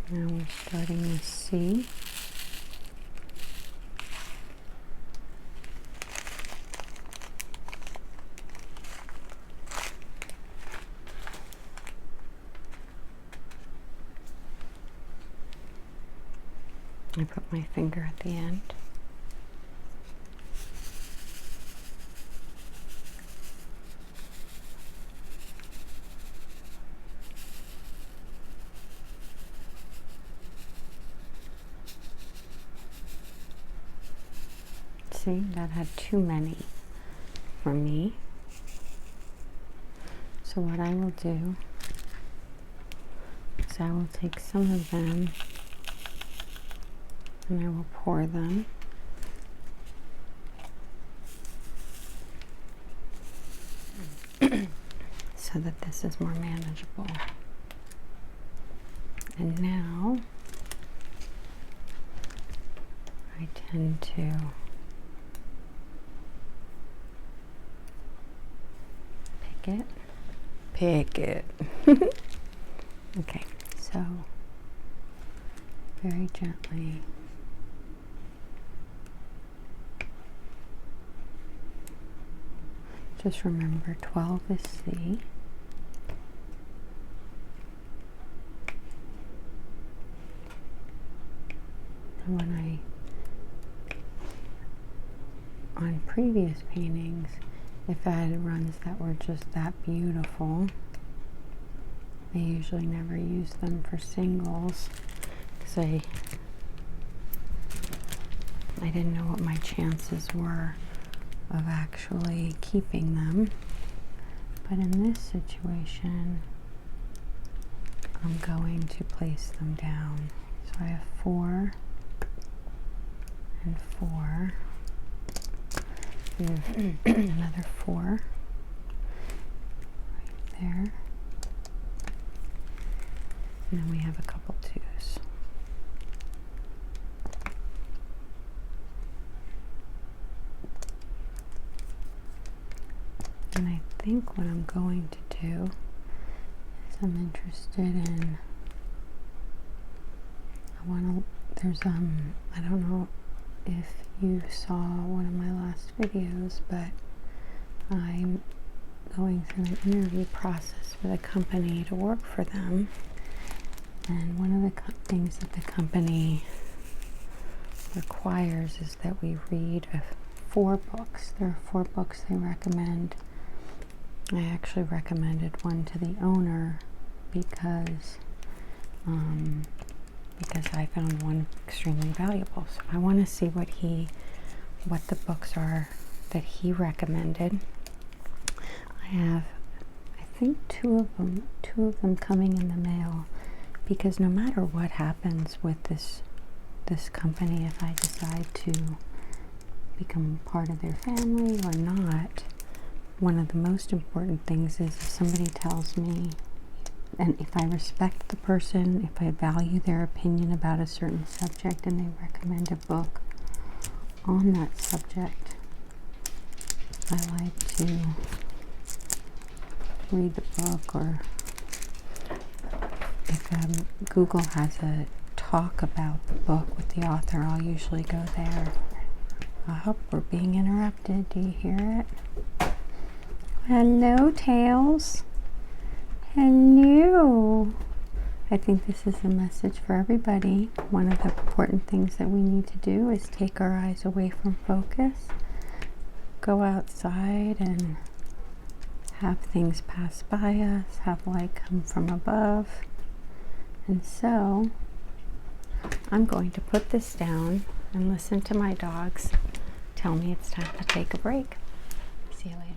Now we're starting with C. I put my finger at the end. See, that had too many for me. So what I will do is I will take some of them and I will pour them. So that this is more manageable. And now I tend to pick it. Okay, so very gently just remember 12 is C. And when on previous paintings, if I had runs that were just that beautiful, I usually never use them for singles because I didn't know what my chances were of actually keeping them. But in this situation, I'm going to place them down. So I have 4 and 4. We have another 4 right there. And then we have a couple 2s. And I think what I'm going to do is I'm interested in, there's I don't know if you saw one of my last videos, but I'm going through an interview process with a company to work for them. And one of the things that the company requires is that we read 4 books. There are 4 books they recommend. I actually recommended one to the owner because I found one extremely valuable. So I want to see what the books are that he recommended. I have, I think, two of them coming in the mail, because no matter what happens with this company, if I decide to become part of their family or not, one of the most important things is if somebody tells me, and if I respect the person, if I value their opinion about a certain subject and they recommend a book on that subject, I like to read the book, or if Google has a talk about the book with the author, I'll usually go there. I hope we're being interrupted. Do you hear it? Hello, Tails. Hello. I think this is a message for everybody. One of the important things that we need to do is take our eyes away from focus, go outside and have things pass by us, have light come from above. And so I'm going to put this down and listen to my dogs tell me it's time to take a break. See you later.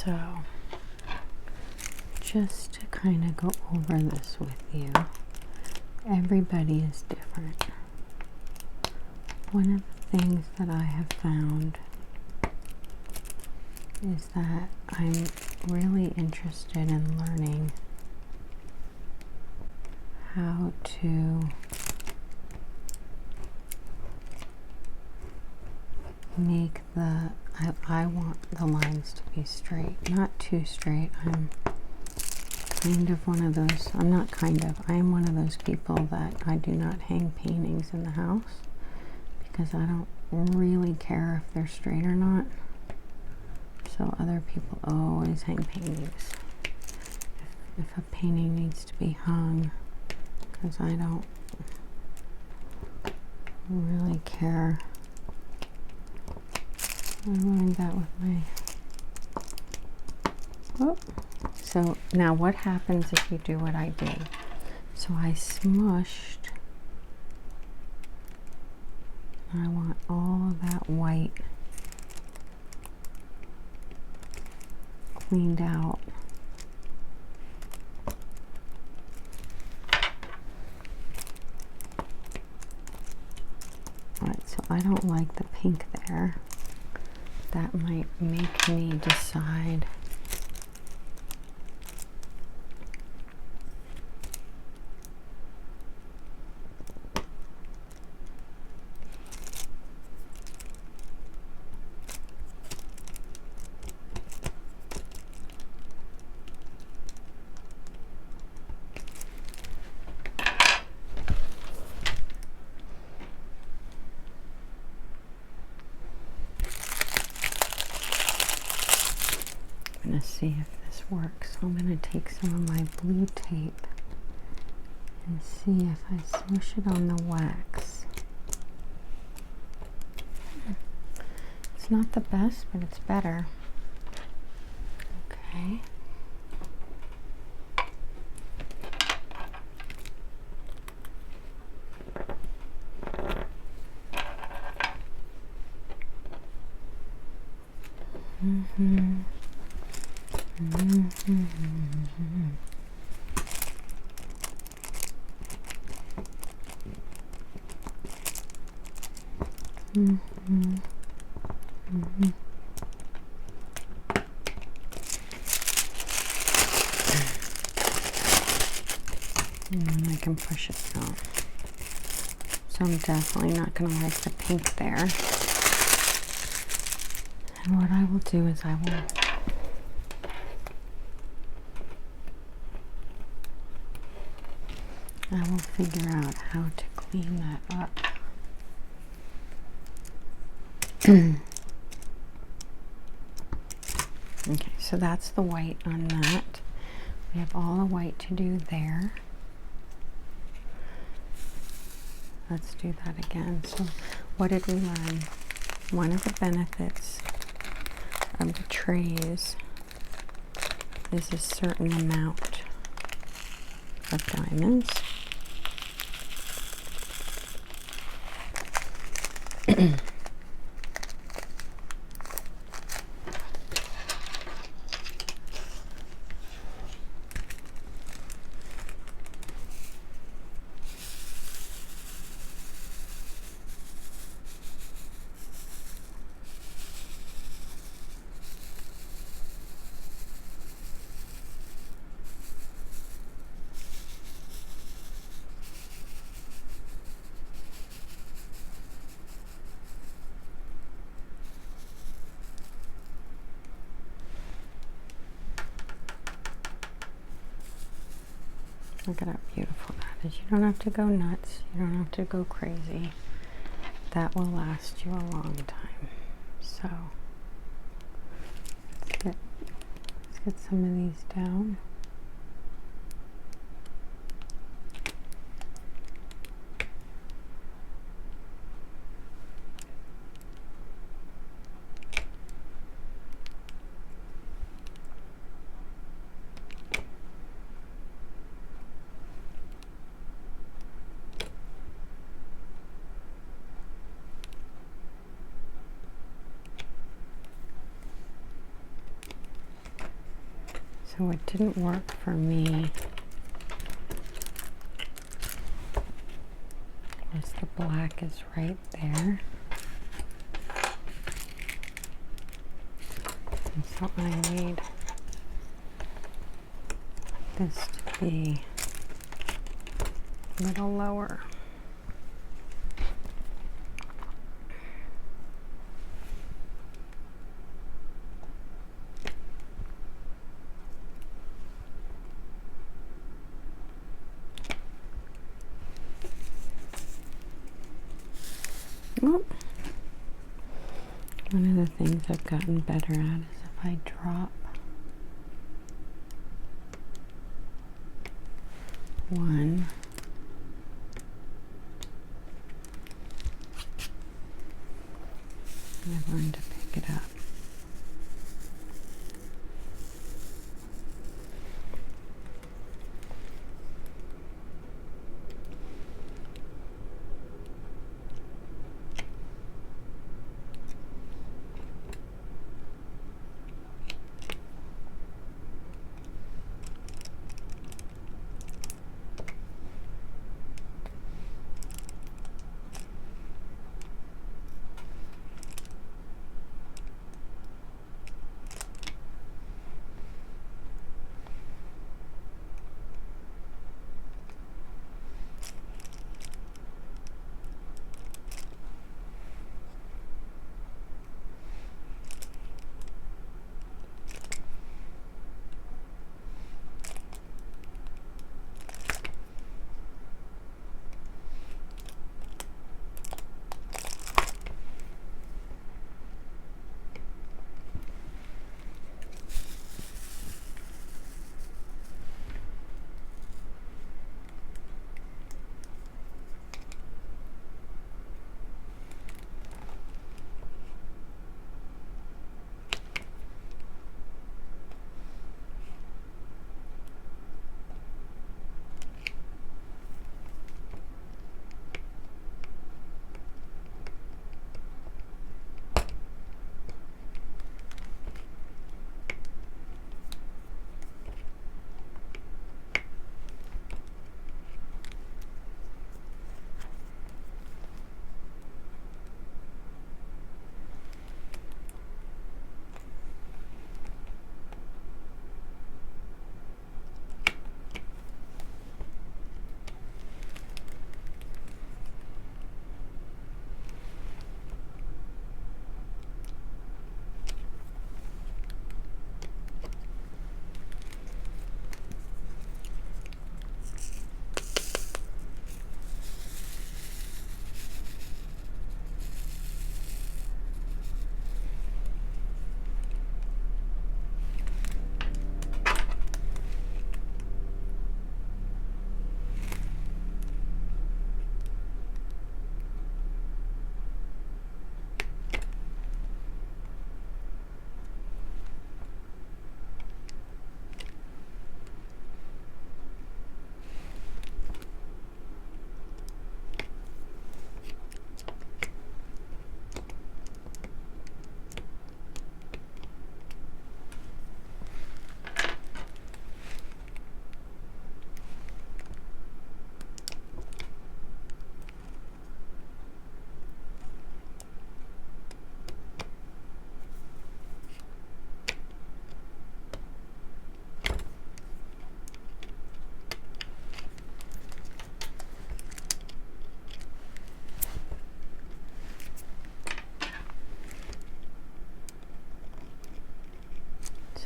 So just to kind of go over this with you, everybody is different. One of the things that I have found is that I'm really interested in learning how to make I want the lines to be straight, not too straight. I'm kind of one of those, I am one of those people that I do not hang paintings in the house because I don't really care if they're straight or not. So other people always hang paintings. If a painting needs to be hung, because I don't really care. I learned that with my... Oh. So now what happens if you do what I did? So I smushed. I want all of that white cleaned out. Alright, so I don't like the pink there. That might make me decide I'm going to see if this works. So I'm going to take some of my blue tape and see if I smush it on the wax. It's not the best, but it's better. Okay. And then I can push it out. So I'm definitely not going to like the pink there. And what I will do is I will figure out how to clean that up. Okay, so that's the white on that. We have all the white to do there. Let's do that again. So what did we learn? One of the benefits of the trays is a certain amount of diamonds. Look at how beautiful that is. You don't have to go nuts. You don't have to go crazy. That will last you a long time. So let's get some of these down. So it didn't work for me was the black is right there. And so I need this to be a little lower. Oh. One of the things I've gotten better at is if I drop one, I've learned to pick it up.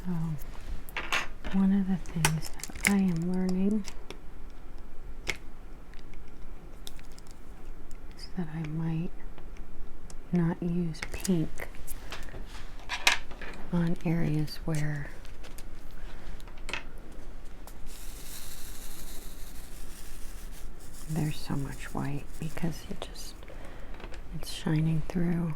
So one of the things that I am learning is that I might not use pink on areas where there's so much white, because it's shining through.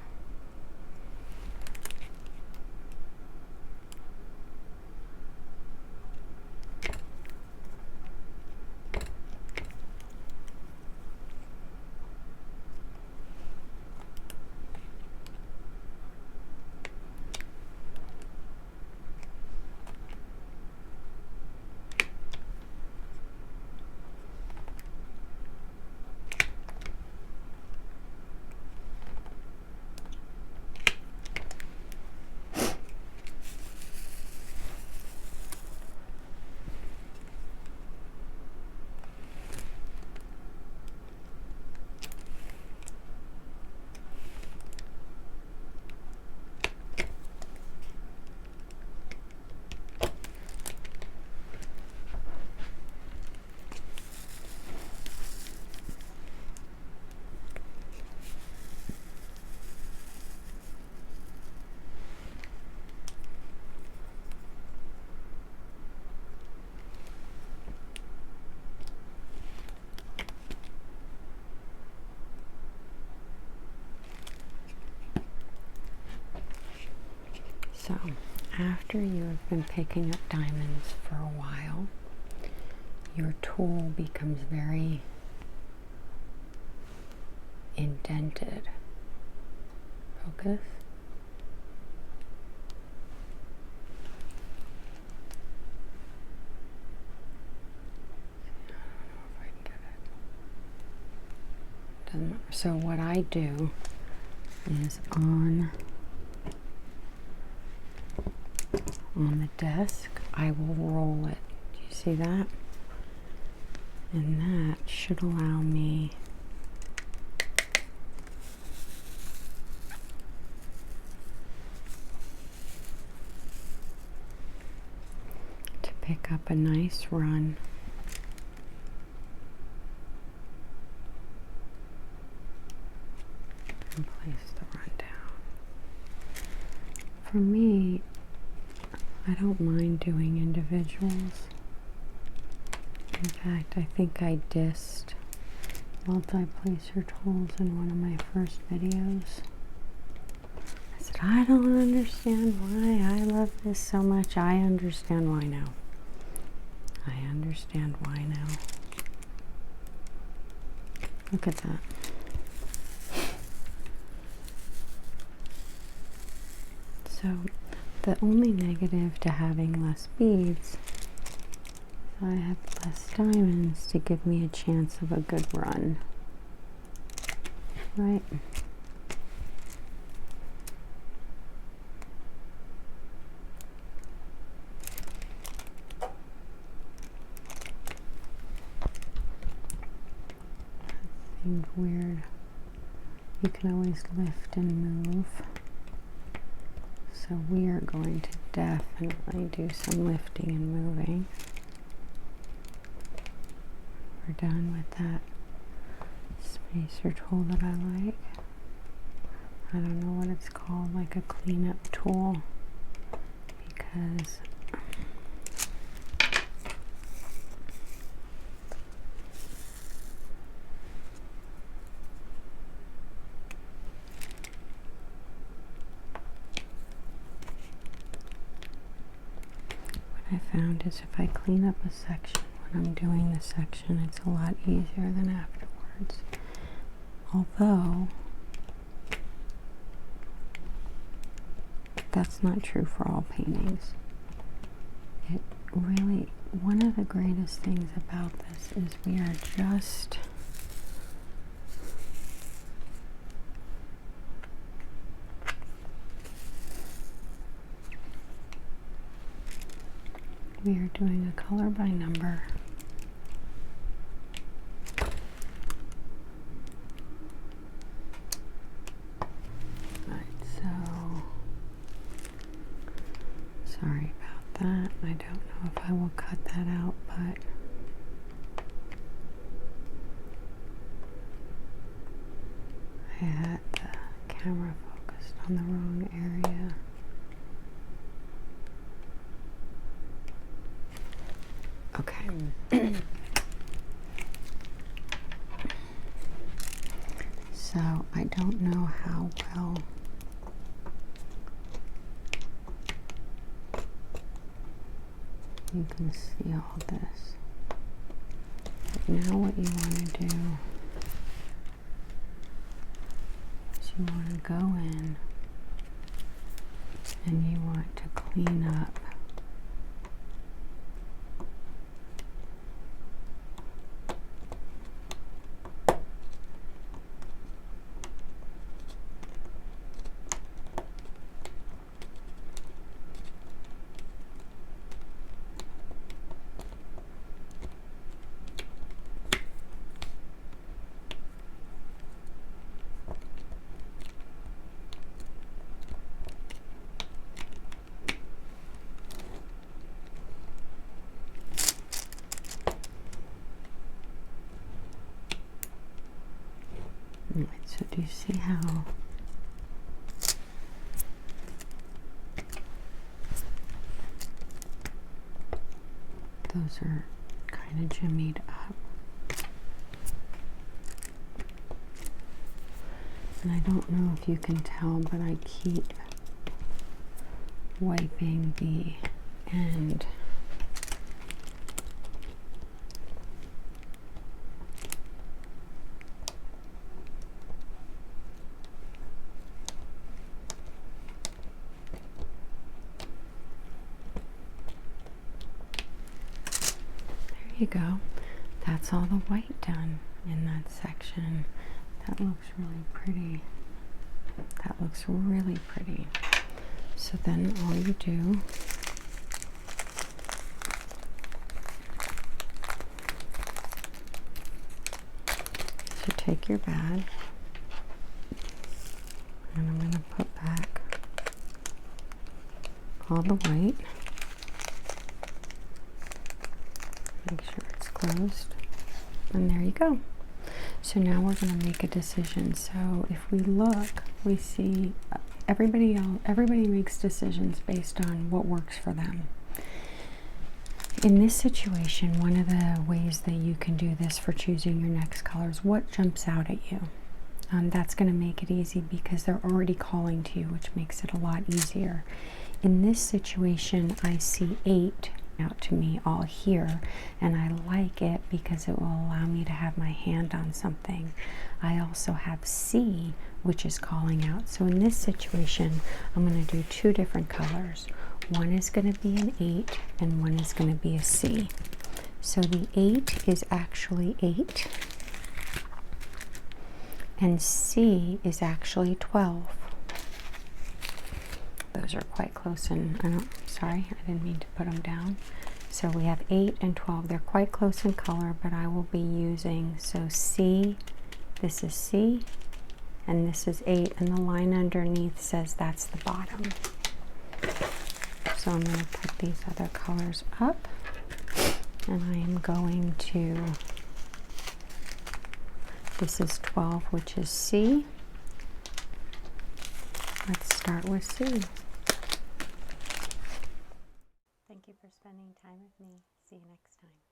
So, after you have been picking up diamonds for a while, your tool becomes very indented. Focus. Doesn't matter. So what I do is on the desk, I will roll it. Do you see that? And that should allow me to pick up a nice run. And place the run down. For me, I don't mind doing individuals. In fact, I think I dissed multi-placer tools in one of my first videos. I said, I don't understand why I love this so much. I understand why now. I understand why now. Look at that. So, the only negative to having less beads is I have less diamonds to give me a chance of a good run. Right? That seemed weird. You can always lift and move. So we are going to definitely do some lifting and moving. We're done with that spacer tool that I like. I don't know what it's called, like a cleanup tool, because I found is if I clean up a section when I'm doing the section, it's a lot easier than afterwards. Although, that's not true for all paintings. It really, one of the greatest things about this is we are just doing a color by number. Right, so sorry about that. I don't know if I will cut that out, but I had the camera focused on the wrong area. Okay. So I don't know how well you can see all this. But now what you want to do is you want to go in and you want to clean up so do you see how those are kind of jimmied up? And I don't know if you can tell, but I keep wiping the end. There you go. That's all the white done in that section. That looks really pretty. That looks really pretty. So then all you do is you take your bag, and I'm going to put back all the white. Make sure it's closed. And there you go. So now we're going to make a decision. So if we look, we see everybody makes decisions based on what works for them. In this situation, one of the ways that you can do this for choosing your next colors, what jumps out at you? That's going to make it easy because they're already calling to you, which makes it a lot easier. In this situation, I see 8 out to me all here, and I like it because it will allow me to have my hand on something. I also have C, which is calling out. So in this situation, I'm going to do 2 different colors. One is going to be an 8 and one is going to be a C. So the 8 is actually 8 and C is actually 12. Those are quite close, and sorry, I didn't mean to put them down. So we have 8 and 12. They're quite close in color, but I will be using, so C, this is C, and this is 8, and the line underneath says that's the bottom. So I'm going to put these other colors up, and I am going to, this is 12, which is C. Let's start with C. Thank you for spending time with me. See you next time.